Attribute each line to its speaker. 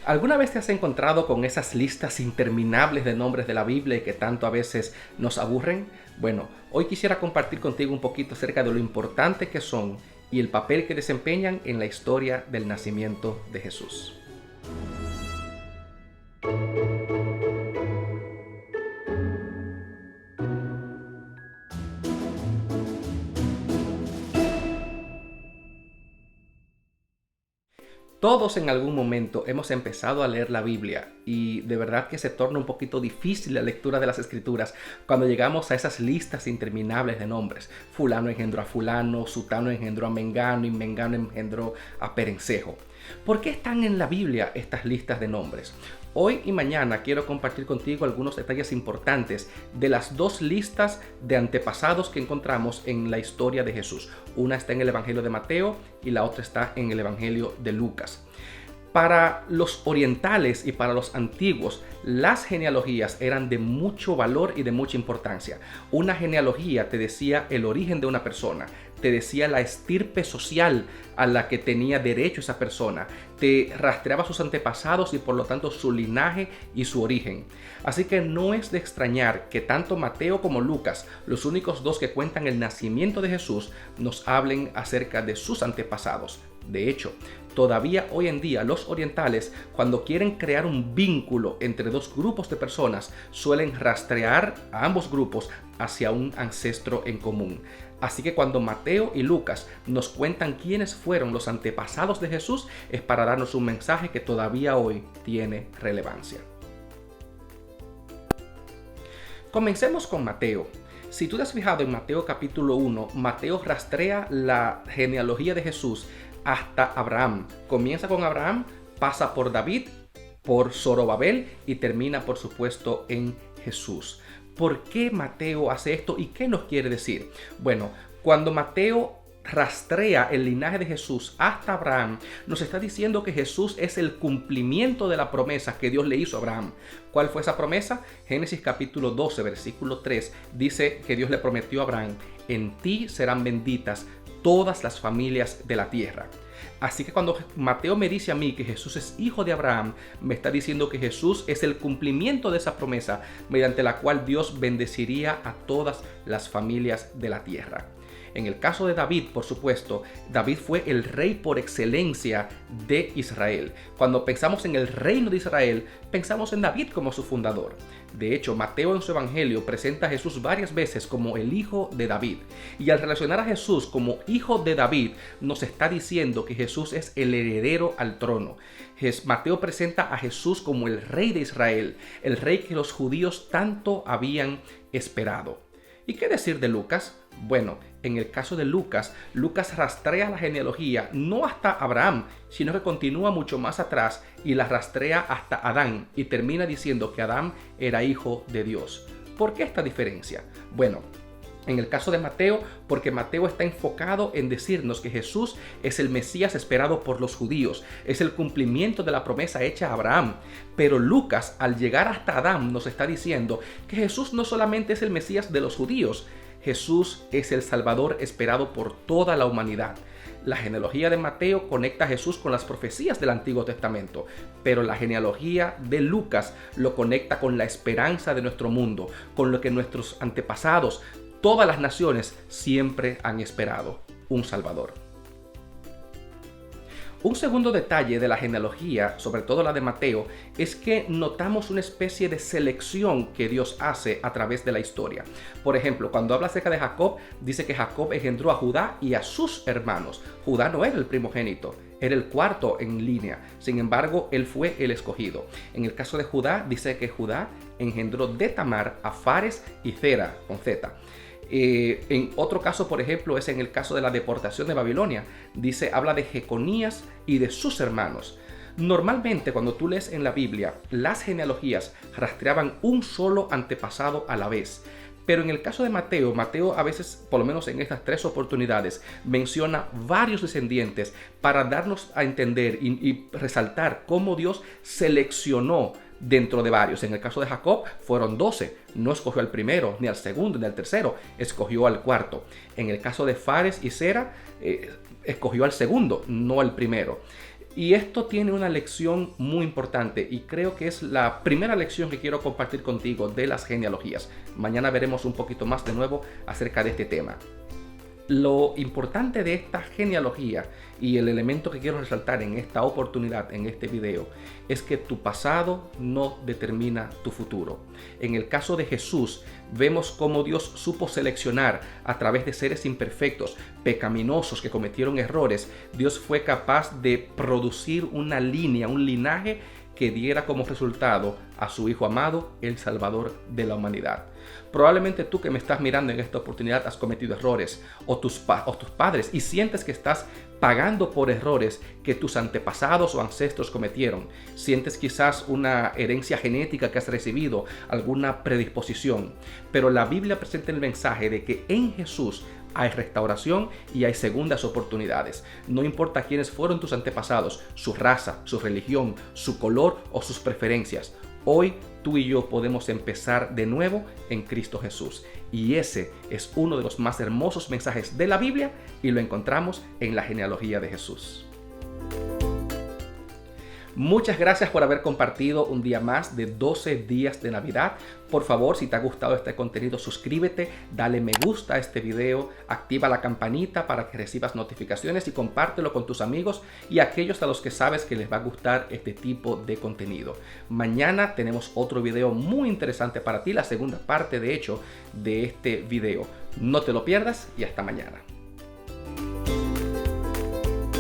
Speaker 1: ¿Alguna vez te has encontrado con esas listas interminables de nombres de la Biblia y que tanto a veces nos aburren? Bueno, hoy quisiera compartir contigo un poquito acerca de lo importante que son y el papel que desempeñan en la historia del nacimiento de Jesús. Todos en algún momento hemos empezado a leer la Biblia y de verdad que se torna un poquito difícil la lectura de las escrituras cuando llegamos a esas listas interminables de nombres. Fulano engendró a fulano, sutano engendró a mengano y mengano engendró a perencejo. ¿Por qué están en la Biblia estas listas de nombres? Hoy y mañana quiero compartir contigo algunos detalles importantes de las dos listas de antepasados que encontramos en la historia de Jesús. Una está en el Evangelio de Mateo y la otra está en el Evangelio de Lucas. Para los orientales y para los antiguos, las genealogías eran de mucho valor y de mucha importancia. Una genealogía te decía el origen de una persona, te decía la estirpe social a la que tenía derecho esa persona, te rastreaba sus antepasados y por lo tanto su linaje y su origen. Así que no es de extrañar que tanto Mateo como Lucas, los únicos dos que cuentan el nacimiento de Jesús, nos hablen acerca de sus antepasados. De hecho, todavía hoy en día los orientales, cuando quieren crear un vínculo entre dos grupos de personas, suelen rastrear a ambos grupos hacia un ancestro en común. Así que cuando Mateo y Lucas nos cuentan quiénes fueron los antepasados de Jesús, es para darnos un mensaje que todavía hoy tiene relevancia. Comencemos con Mateo. Si tú te has fijado en Mateo capítulo 1, Mateo rastrea la genealogía de Jesús hasta Abraham. Comienza con Abraham, pasa por David, por Zorobabel y termina por supuesto en Jesús. ¿Por qué Mateo hace esto y qué nos quiere decir? Bueno, cuando Mateo rastrea el linaje de Jesús hasta Abraham, nos está diciendo que Jesús es el cumplimiento de la promesa que Dios le hizo a Abraham. ¿Cuál fue esa promesa? Génesis capítulo 12, versículo 3, dice que Dios le prometió a Abraham: en ti serán benditas todas las familias de la tierra. Así que cuando Mateo me dice a mí que Jesús es hijo de Abraham, me está diciendo que Jesús es el cumplimiento de esa promesa mediante la cual Dios bendeciría a todas las familias de la tierra. En el caso de David, por supuesto, David fue el rey por excelencia de Israel. Cuando pensamos en el reino de Israel, pensamos en David como su fundador. De hecho, Mateo en su evangelio presenta a Jesús varias veces como el hijo de David. Y al relacionar a Jesús como hijo de David, nos está diciendo que Jesús es el heredero al trono. Mateo presenta a Jesús como el rey de Israel, el rey que los judíos tanto habían esperado. ¿Y qué decir de Lucas? Bueno, en el caso de Lucas, Lucas rastrea la genealogía no hasta Abraham, sino que continúa mucho más atrás y la rastrea hasta Adán y termina diciendo que Adán era hijo de Dios. ¿Por qué esta diferencia? Bueno, en el caso de Mateo, porque Mateo está enfocado en decirnos que Jesús es el Mesías esperado por los judíos, es el cumplimiento de la promesa hecha a Abraham. Pero Lucas, al llegar hasta Adán, nos está diciendo que Jesús no solamente es el Mesías de los judíos, Jesús es el Salvador esperado por toda la humanidad. La genealogía de Mateo conecta a Jesús con las profecías del Antiguo Testamento, pero la genealogía de Lucas lo conecta con la esperanza de nuestro mundo, con lo que nuestros antepasados, todas las naciones, siempre han esperado: un Salvador. Un segundo detalle de la genealogía, sobre todo la de Mateo, es que notamos una especie de selección que Dios hace a través de la historia. Por ejemplo, cuando habla acerca de Jacob, dice que Jacob engendró a Judá y a sus hermanos. Judá no era el primogénito, era el cuarto en línea. Sin embargo, él fue el escogido. En el caso de Judá, dice que Judá engendró de Tamar a Fares y Zera, con Z. En otro caso, por ejemplo, es en el caso de la deportación de Babilonia. Habla de Jeconías y de sus hermanos. Normalmente, cuando tú lees en la Biblia, las genealogías rastreaban un solo antepasado a la vez. Pero en el caso de Mateo a veces, por lo menos en estas tres oportunidades, menciona varios descendientes para darnos a entender y resaltar cómo Dios seleccionó dentro de varios. En el caso de Jacob fueron 12, no escogió al primero, ni al segundo, ni al tercero, escogió al cuarto. En el caso de Fares y Zera, escogió al segundo, no al primero. Y esto tiene una lección muy importante y creo que es la primera lección que quiero compartir contigo de las genealogías. Mañana veremos un poquito más de nuevo acerca de este tema. Lo importante de esta genealogía y el elemento que quiero resaltar en esta oportunidad, en este video, es que tu pasado no determina tu futuro. En el caso de Jesús, vemos cómo Dios supo seleccionar a través de seres imperfectos, pecaminosos que cometieron errores. Dios fue capaz de producir una línea, un linaje que diera como resultado a su Hijo amado, el Salvador de la humanidad. Probablemente tú que me estás mirando en esta oportunidad has cometido errores o tus padres y sientes que estás pagando por errores que tus antepasados o ancestros cometieron. Sientes quizás una herencia genética que has recibido, alguna predisposición. Pero la Biblia presenta el mensaje de que en Jesús hay restauración y hay segundas oportunidades. No importa quiénes fueron tus antepasados, su raza, su religión, su color o sus preferencias. Hoy tú y yo podemos empezar de nuevo en Cristo Jesús. Y ese es uno de los más hermosos mensajes de la Biblia y lo encontramos en la genealogía de Jesús. Muchas gracias por haber compartido un día más de 12 días de Navidad. Por favor, si te ha gustado este contenido, suscríbete, dale me gusta a este video, activa la campanita para que recibas notificaciones y compártelo con tus amigos y aquellos a los que sabes que les va a gustar este tipo de contenido. Mañana tenemos otro video muy interesante para ti, la segunda parte de hecho de este video. No te lo pierdas y hasta mañana.